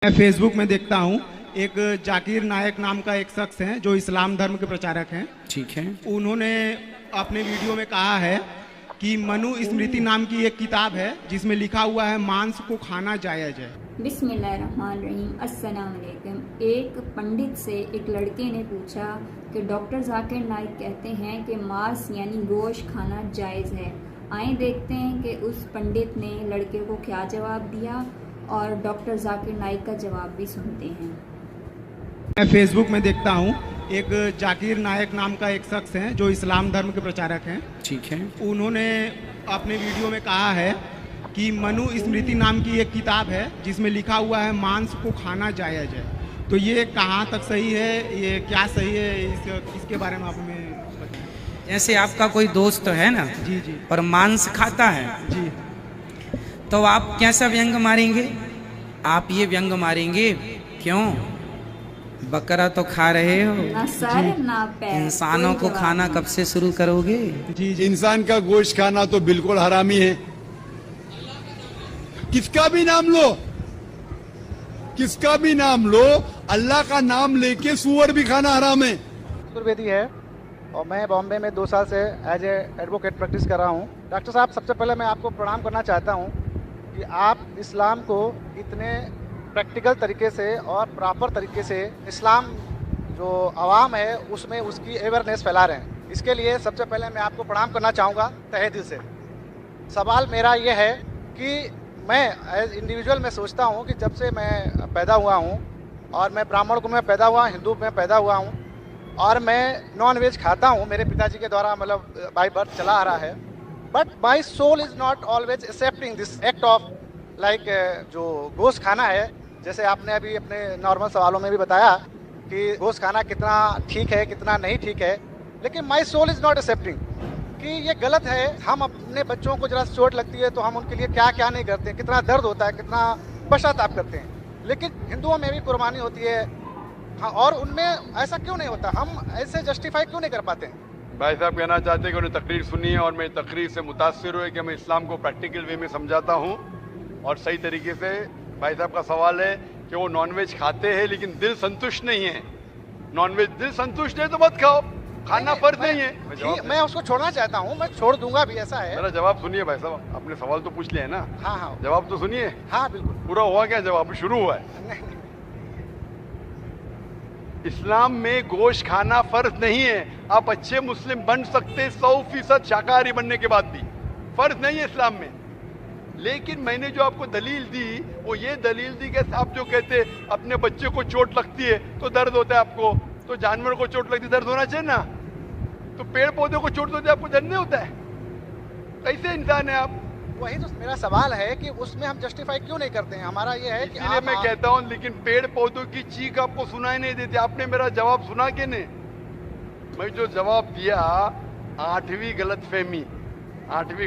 मैं फेसबुक में देखता हूँ एक जाकिर नायक नाम का एक शख्स है जो इस्लाम धर्म के प्रचारक हैं। ठीक है। उन्होंने अपने वीडियो में कहा है कि मनु स्मृति नाम की एक किताब है जिसमें लिखा हुआ है मांस को खाना जायज़ है। बिस्मिल्लाहिर्रहमानिर्रहीम। अस्सलाम वालेकुम। एक पंडित से एक लड़के ने पूछा कि डॉक्टर जाकिर नाइक कहते हैं कि मांस यानी गोश्त खाना जायज़ है। आइए देखते हैं कि उस पंडित ने लड़के को क्या जवाब दिया और डॉक्टर जाकिर नाइक का जवाब भी सुनते हैं। मैं फेसबुक में देखता हूँ एक जाकिर नायक नाम का एक शख्स है जो इस्लाम धर्म के प्रचारक हैं। ठीक है। उन्होंने अपने वीडियो में कहा है कि मनु स्मृति नाम की एक किताब है जिसमें लिखा हुआ है मांस को खाना जायज़ है। तो ये कहाँ तक सही है, ये क्या सही है, इसके बारे में आप हमें बताएं। जैसे आपका कोई दोस्त है ना जी जी और मांस खाता है जी। तो आप कैसा व्यंग मारेंगे? आप ये व्यंग मारेंगे, क्यों बकरा तो खा रहे हो, ना सर ना पैर, इंसानों को कोई खाना जवाब कब से शुरू करोगे? जी जी। इंसान का गोश्त खाना तो बिल्कुल हरामी है। किसका भी नाम लो, किसका भी नाम लो, अल्लाह का नाम लेके सूअर भी खाना हराम है। चतुर्वेदी है और मैं बॉम्बे में 2 साल से एज ए एडवोकेट प्रैक्टिस कर रहा हूँ। डॉक्टर साहब, सबसे पहले मैं आपको प्रणाम करना चाहता हूँ कि आप इस्लाम को इतने प्रैक्टिकल तरीके से और प्रॉपर तरीके से इस्लाम जो आवाम है उसमें उसकी अवेयरनेस फैला रहे हैं। इसके लिए सबसे पहले मैं आपको प्रणाम करना चाहूँगा तहे दिल से। सवाल मेरा ये है कि मैं एज इंडिविजुअल मैं सोचता हूँ कि जब से मैं पैदा हुआ हूँ और मैं ब्राह्मण कुल में पैदा हुआ, हिंदू में पैदा हुआ हूँ और मैं नॉन वेज खाता हूँ, मेरे पिताजी के द्वारा मतलब बाय बर्थ चला आ रहा है। But my soul is not always accepting this act of like जो गोश्त खाना है। जैसे आपने अभी अपने नॉर्मल सवालों में भी बताया कि गोश्त खाना कितना ठीक है कितना नहीं ठीक है, लेकिन my soul is not accepting कि ये गलत है। हम अपने बच्चों को जरा चोट लगती है तो हम उनके लिए क्या क्या नहीं करते हैं, कितना दर्द होता है, कितना पश्चाताप करते हैं। लेकिन हिंदुओं में भी कुर्बानी होती है, हाँ, और उनमें ऐसा क्यों नहीं होता? हम ऐसे जस्टिफाई क्यों नहीं कर पाते हैं? भाई साहब कहना चाहते हैं कि उन्हें तकरीर सुनी है और मैं तकरीर से मुतासिर हुए कि मैं इस्लाम को प्रैक्टिकल वे में समझाता हूँ और सही तरीके से। भाई साहब का सवाल है कि वो नॉनवेज खाते हैं लेकिन दिल संतुष्ट नहीं है। नॉनवेज दिल संतुष्ट है तो मत खाओ, खाना फर्ज नहीं है। मैं उसको छोड़ना चाहता हूँ, मैं छोड़ दूंगा भी, ऐसा है। मेरा जवाब सुनिए भाई साहब, आपने सवाल तो पूछ लिया है ना। हाँ हाँ जवाब तो सुनिए। हाँ बिल्कुल। पूरा हुआ क्या? जवाब शुरू हुआ है। नहीं, नहीं। इस्लाम में गोश्त खाना फर्ज नहीं है। आप अच्छे मुस्लिम बन सकते 100% शाकाहारी बनने के बाद भी, फर्ज नहीं है इस्लाम में। लेकिन मैंने जो आपको दलील दी वो ये दलील दी कि आप जो कहते अपने बच्चे को चोट लगती है तो दर्द होता है आपको, तो जानवर को चोट लगती है दर्द होना चाहिए ना, तो पेड़ पौधे को चोट लगती है आपको दर्द नहीं होता है? कैसे इंसान है आप? वही तो मेरा सवाल है कि उसमें हम जस्टिफाई क्यों नहीं करते हैं। हमारा ये है कि इसलिए मैं कहता हूँ, लेकिन पेड़ पौधों की चीख आपको सुनाई नहीं देती। आपने मेरा जवाब सुना कि नहीं? मैं जो जवाब दिया, 8वीं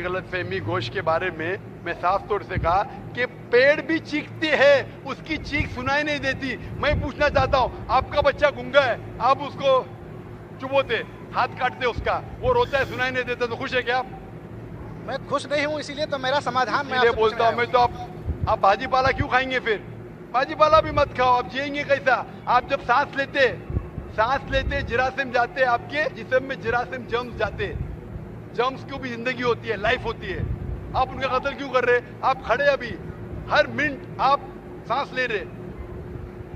गलतफहमी गोश्त के बारे में मैं साफ तौर से कहा कि पेड़ भी चीखते हैं, उसकी चीख सुनाई नहीं देती। मैं पूछना चाहता हूँ, आपका बच्चा गूंगा है, आप उसको चुबोते, हाथ काटते उसका, वो रोता है, सुनाई नहीं देता, तो खुश है क्या आप? मैं खुश नहीं हूँ, इसीलिए तो मेरा समाधान मैं इसलिए आपसे बोलता हूँ मैं, तो आप भाजी पाला क्यों खाएंगे? फिर भाजी पाला भी मत खाओ, आप जिएंगे कैसा? आप जब सांस लेते जिरासिम जाते, आपके जिस्म में जिरासिम जर्म्स जाते, जर्म्स की भी जिंदगी होती है, लाइफ होती है। आप उनका कत्ल क्यों कर रहे? आप खड़े अभी हर मिनट आप सांस ले रहे,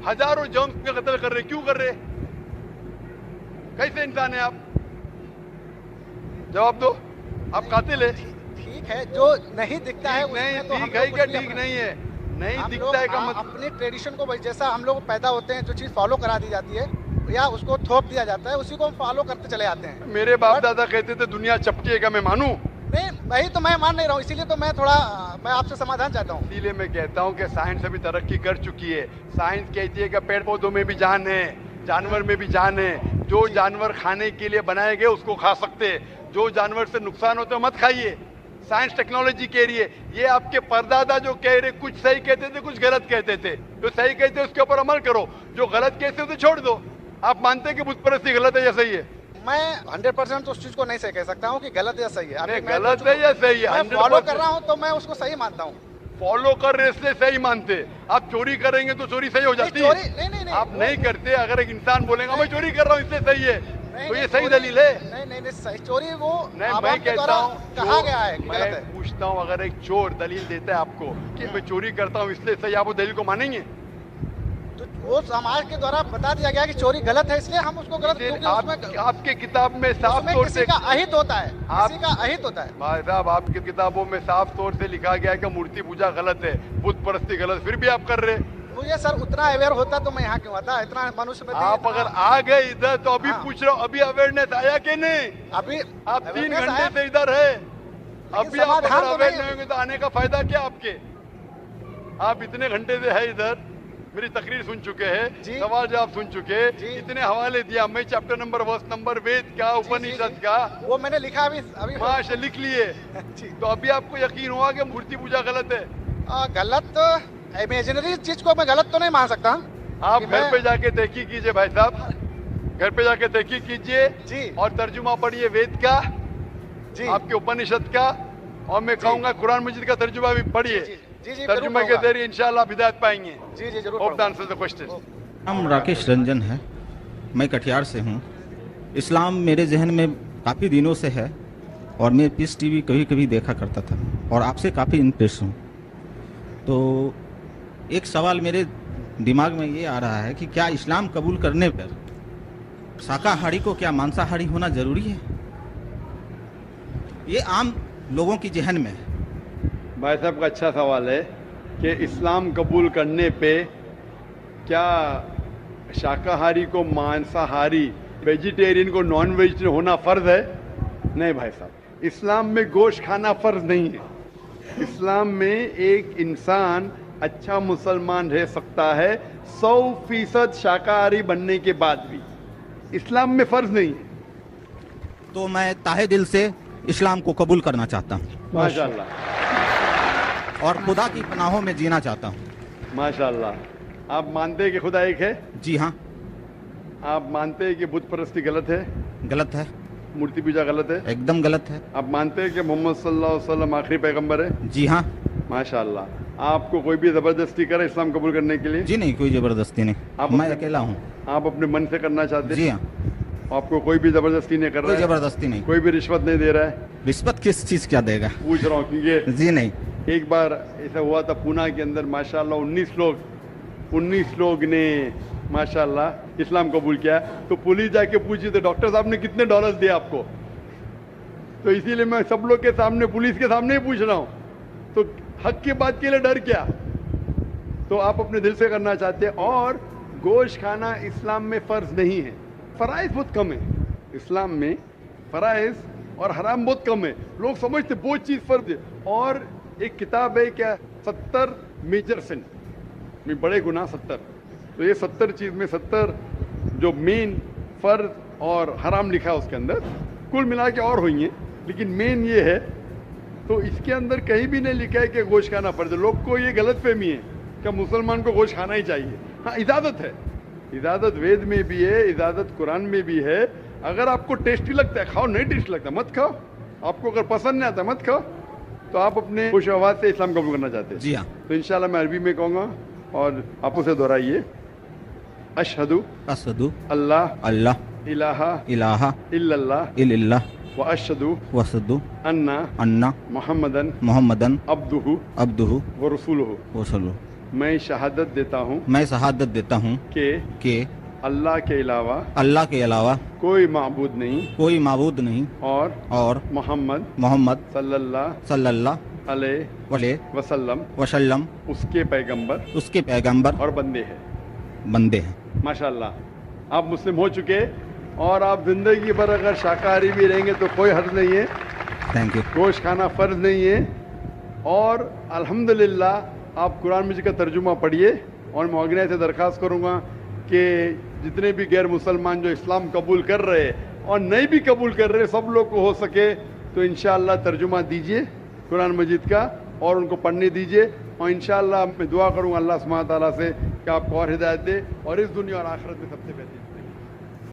हजारों जर्म्स का कत्ल कर रहे, क्यों कर रहे? कैसे इंसान है आप? जवाब दो। आप कातिल है। ठीक है, जो नहीं दिखता है नहीं, उसमें तो हम ठीक है लोग क्या? कुछ भी ठीक अपना- नहीं है, नहीं हम दिखता है का लोग मतलब अपनी ट्रेडिशन को जैसा हम लोग पैदा होते हैं जो चीज फॉलो करा दी जाती है या उसको थोप दिया जाता है, उसी को हम फॉलो करते चले आते हैं। मेरे बाप दादा कहते थे दुनिया चपटी है, क्या मैं मानूं? नहीं, वही तो मैं मान नहीं रहा हूँ, इसीलिए तो मैं आपसे समाधान चाहता हूँ। इसीलिए मैं कहता हूँ कि साइंस अभी तरक्की कर चुकी है। साइंस कहती है कि पेड़ पौधों में भी जान है, जानवर में भी जान है। जो जानवर खाने के लिए बनाए गए उसको खा सकते हैं, जो जानवर से नुकसान होता है मत खाइए। साइंस टेक्नोलॉजी कह रही है। ये आपके परदादा जो कह रहे, कुछ सही कहते थे कुछ गलत कहते थे, जो सही कहते उसके ऊपर अमल करो, जो गलत कहते उसे छोड़ दो। आप मानते हैं कि बुत परस्ती गलत है या सही है? मैं 100% तो उस चीज को नहीं कह सकता हूँ कि गलत या सही है। अरे गलत है या सही है? मैं फॉलो कर रहा हूँ तो मैं उसको सही मानता हूँ। फॉलो कर रहे इसलिए सही मानते। आप चोरी करेंगे तो चोरी सही हो जाती है। नहीं, आप नहीं करते। अगर एक इंसान बोलेगा मैं चोरी कर रहा हूँ इसलिए सही है, तो ये सही दलील है। नहीं, सही चोरी वो नहीं, मैं कहता हूँ कहा गया है कि गलत है। मैं पूछता हूँ, अगर एक चोर दलील देता है आपको कि मैं चोरी करता हूँ इसलिए सही, आप वो दलील को मानेंगे? तो वो समाज के द्वारा बता दिया गया कि चोरी गलत है, इसलिए हम उसको गलत, क्योंकि उसमें आपके किताब में साफ तौर किसी से का अहित होता है, किसी का अहित होता है। भाई साहब, आपकी किताबों में साफ तौर से लिखा गया है कि मूर्ति पूजा गलत है, बुत परस्ती गलत, फिर भी आप कर रहे। मुझे सर उतना अवेयर होता तो मैं यहाँ क्यों आता? इतना मनुष्य में आप अगर आ गए इधर तो अभी पूछ रहा हूँ, अभी अवेयरनेस आया कि नहीं? अभी आप 3 घंटे से इधर है, अभी आप अगर अवेयर नहीं होंगे तो आने का फायदा क्या आपके? आप इतने घंटे से है इधर, मेरी तकरीर सुन चुके हैं, सवाल जवाब सुन चुके, इतने हवाले दिया, मैं चैप्टर नंबर वर्स नंबर वेद का, उपनिषद का वो मैंने लिखा अभी माशा लिख लिए। तो अभी आपको यकीन हुआ कि मूर्ति पूजा गलत है? गलत इमेजिनरी चीज को मैं गलत तो नहीं मान सकता। आप घर पे जाके तहकीक कीजिए भाई साहब, घर पे जाके तहकीक कीजिए और तर्जुमा पढ़िए वेद का, आपके उपनिषद का, और मैं कहूँगा कुरान मजीद का तर्जुमा भी पढ़िए। तर्जुमे के जरिए इंशाल्लाह आप हिदायत पाएंगे। जी जरूर। Hope the answer the question. नाम राकेश रंजन है, मैं कटिहार से हूँ। इस्लाम मेरे जहन में काफ़ी दिनों से है और मैं पीस टीवी कभी कभी देखा करता था और आपसे काफ़ी इंप्रेस हूँ। तो एक सवाल मेरे दिमाग में ये आ रहा है कि क्या इस्लाम कबूल करने पर शाकाहारी को क्या मांसाहारी होना ज़रूरी है? ये आम लोगों की जहन में है। भाई साहब का अच्छा सवाल है कि इस्लाम कबूल करने पे क्या शाकाहारी को मांसाहारी, वेजिटेरियन को नॉन वेजिटेरियन होना फ़र्ज है? नहीं भाई साहब, इस्लाम में गोश्त खाना फ़र्ज नहीं है। इस्लाम में एक इंसान अच्छा मुसलमान रह सकता है 100% शाकाहारी बनने के बाद भी, इस्लाम में फ़र्ज नहीं है। तो मैं ताहे दिल से इस्लाम को कबूल करना चाहता हूँ माशाअल्लाह, और खुदा की पनाहों में जीना चाहता हूँ माशाअल्लाह। आप मानते हैं कि खुदा एक है? जी हाँ। आप मानते हैं कि बुत परस्ती गलत है? गलत है। मूर्ति पूजा गलत है? एकदम गलत है। आप मानते हैं कि मोहम्मद सल्लल्लाहु अलैहि वसल्लम आखिरी पैगंबर है? जी हाँ। माशाअल्लाह। आपको कोई भी जबरदस्ती करे इस्लाम कबूल करने के लिए? जी नहीं, कोई जबरदस्ती नहीं, मैं अकेला हूँ। आप अपने मन से करना चाहते हैं? जी हाँ। आपको कोई भी जबरदस्ती नहीं कर रहा है? कोई जबरदस्ती नहीं। कोई भी रिश्वत नहीं दे रहा है? रिश्वत किस चीज़ क्या देगा? पूछ रहा हूँ क्योंकि जी नहीं। एक बार ऐसा हुआ था पूना के अंदर, माशाल्लाह 19 लोग ने माशाल्लाह इस्लाम कबूल किया। तो पुलिस जाके पूछी तो डॉक्टर साहब ने कितने डॉलर्स दिए आपको? तो इसीलिए मैं सब लोग के सामने, पुलिस के सामने ही पूछ रहा हूँ। तो हक की बात के लिए डर क्या? तो आप अपने दिल से करना चाहते हैं। और गोश्त खाना इस्लाम में फ़र्ज नहीं है, फ़राइज़ बहुत कम है। इस्लाम में फ़राइज़ और हराम बहुत कम है। लोग समझते बहुत चीज़ फ़र्ज है। और एक किताब है क्या, 70 मेजर सिन, बड़े गुनाह 70। तो ये 70 चीज़ में 70 जो मेन फ़र्ज और हराम लिखा है उसके अंदर, कुल मिला के और हुई हैं, लेकिन मेन ये है। तो इसके अंदर कहीं भी नहीं लिखा है कि गोश्त खाना फ़र्ज है। लोग को ये गलत फहमी है कि मुसलमान को गोश्त खाना ही चाहिए। हाँ, इजाज़त है, इजाज़त वेद में भी है, इजाज़त कुरान में भी है। अगर आपको टेस्टी लगता है खाओ, नहीं टेस्टी लगता मत खाओ। आपको अगर पसंद नहीं आता मत खाओ। तो आप अपने खुश आवाज़ से इस्लाम कबूल करना चाहते हैं? जी हाँ। तो इंशाल्लाह मैं अरबी में कहूँगा और आप उसे दोहराइए। अशहदु अल्लाह इलाहा इल्लल्लाह व अशहदु अन्ना मुहम्मदन अब्दुहु व रसूलुहु। मैं शहादत देता हूँ कि अल्लाह के अलावा कोई माबूद नहीं और मोहम्मद सल्लल्लाहु अलैहि वसल्लम उसके पैगंबर और बंदे हैं। माशाल्लाह, आप मुस्लिम हो चुके और आप जिंदगी भर अगर शाकाहारी भी रहेंगे तो कोई हर्ज नहीं है। Thank you. गोश्त खाना फ़र्ज नहीं है। और अल्हम्दुलिल्लाह आप कुरान मजीद का तर्जुमा पढ़िए। और मैं ऑर्गेनाइज से दरख्वास्त करूँगा कि जितने भी गैर मुसलमान जो इस्लाम कबूल कर रहे और नहीं भी कबूल कर रहे, सब लोग को हो सके तो इंशाअल्लाह तर्जुमा दीजिए कुरान मजीद का और उनको पढ़ने दीजिए। और इंशाअल्लाह मैं दुआ करूँगा अल्लाह सुब्हानहू व तआला से कि आपको और हिदायत दे और इस दुनिया और आखिरत में सबसे बेहतर